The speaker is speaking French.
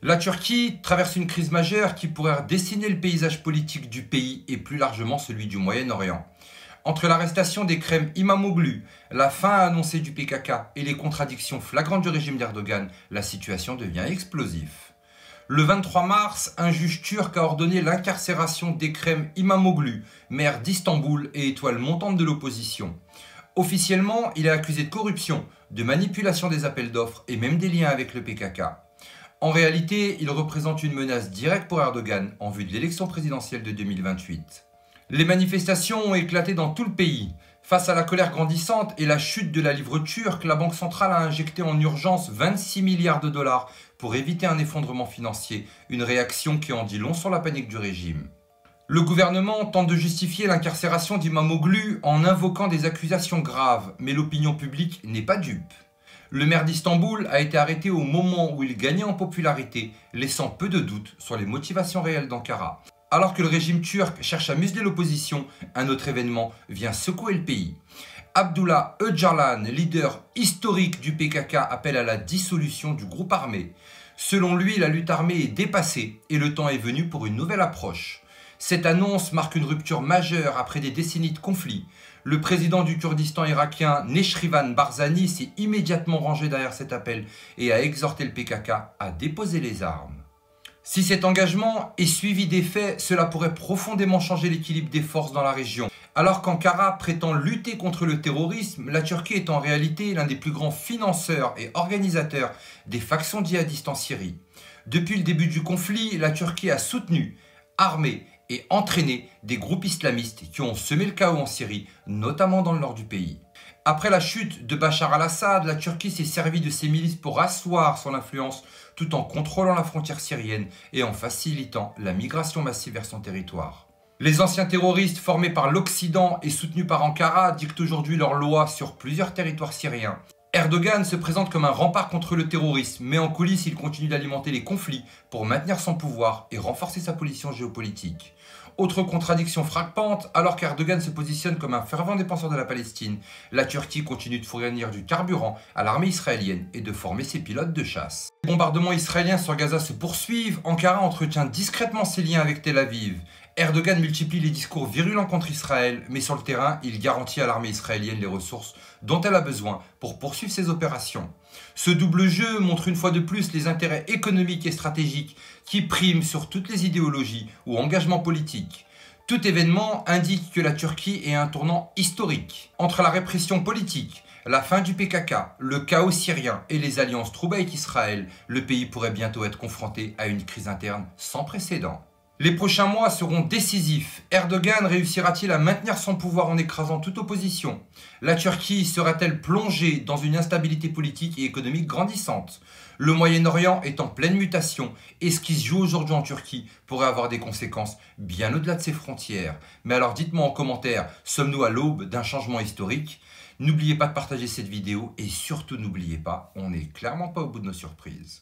La Turquie traverse une crise majeure qui pourrait redessiner le paysage politique du pays et plus largement celui du Moyen-Orient. Entre l'arrestation d'Ekrem İmamoğlu, la fin annoncée du PKK et les contradictions flagrantes du régime d'Erdogan, la situation devient explosive. Le 23 mars, un juge turc a ordonné l'incarcération d'Ekrem İmamoğlu, maire d'Istanbul et étoile montante de l'opposition. Officiellement, il est accusé de corruption, de manipulation des appels d'offres et même des liens avec le PKK. En réalité, il représente une menace directe pour Erdogan en vue de l'élection présidentielle de 2028. Les manifestations ont éclaté dans tout le pays. Face à la colère grandissante et la chute de la livre turque, la Banque centrale a injecté en urgence 26 milliards de dollars pour éviter un effondrement financier, une réaction qui en dit long sur la panique du régime. Le gouvernement tente de justifier l'incarcération d'Imamoglu en invoquant des accusations graves, mais l'opinion publique n'est pas dupe. Le maire d'Istanbul a été arrêté au moment où il gagnait en popularité, laissant peu de doutes sur les motivations réelles d'Ankara. Alors que le régime turc cherche à museler l'opposition, un autre événement vient secouer le pays. Abdullah Öcalan, leader historique du PKK, appelle à la dissolution du groupe armé. Selon lui, la lutte armée est dépassée et le temps est venu pour une nouvelle approche. Cette annonce marque une rupture majeure après des décennies de conflits. Le président du Kurdistan irakien, Nechrivan Barzani, s'est immédiatement rangé derrière cet appel et a exhorté le PKK à déposer les armes. Si cet engagement est suivi des faits, cela pourrait profondément changer l'équilibre des forces dans la région. Alors qu'Ankara prétend lutter contre le terrorisme, la Turquie est en réalité l'un des plus grands financeurs et organisateurs des factions djihadistes en Syrie. Depuis le début du conflit, la Turquie a soutenu, armé et entraîné des groupes islamistes qui ont semé le chaos en Syrie, notamment dans le nord du pays. Après la chute de Bachar al-Assad, la Turquie s'est servie de ses milices pour asseoir son influence tout en contrôlant la frontière syrienne et en facilitant la migration massive vers son territoire. Les anciens terroristes formés par l'Occident et soutenus par Ankara dictent aujourd'hui leurs lois sur plusieurs territoires syriens. Erdogan se présente comme un rempart contre le terrorisme, mais en coulisses, il continue d'alimenter les conflits pour maintenir son pouvoir et renforcer sa position géopolitique. Autre contradiction frappante, alors qu'Erdogan se positionne comme un fervent défenseur de la Palestine, la Turquie continue de fournir du carburant à l'armée israélienne et de former ses pilotes de chasse. Les bombardements israéliens sur Gaza se poursuivent, Ankara entretient discrètement ses liens avec Tel Aviv. Erdogan multiplie les discours virulents contre Israël, mais sur le terrain, il garantit à l'armée israélienne les ressources dont elle a besoin pour poursuivre ses opérations. Ce double jeu montre une fois de plus les intérêts économiques et stratégiques qui priment sur toutes les idéologies ou engagements politiques. Tout événement indique que la Turquie est un tournant historique. Entre la répression politique, la fin du PKK, le chaos syrien et les alliances troubées avec Israël, le pays pourrait bientôt être confronté à une crise interne sans précédent. Les prochains mois seront décisifs. Erdogan réussira-t-il à maintenir son pouvoir en écrasant toute opposition? La Turquie sera-t-elle plongée dans une instabilité politique et économique grandissante? Le Moyen-Orient est en pleine mutation et ce qui se joue aujourd'hui en Turquie pourrait avoir des conséquences bien au-delà de ses frontières. Mais alors dites-moi en commentaire, sommes-nous à l'aube d'un changement historique? N'oubliez pas de partager cette vidéo et surtout n'oubliez pas, on n'est clairement pas au bout de nos surprises.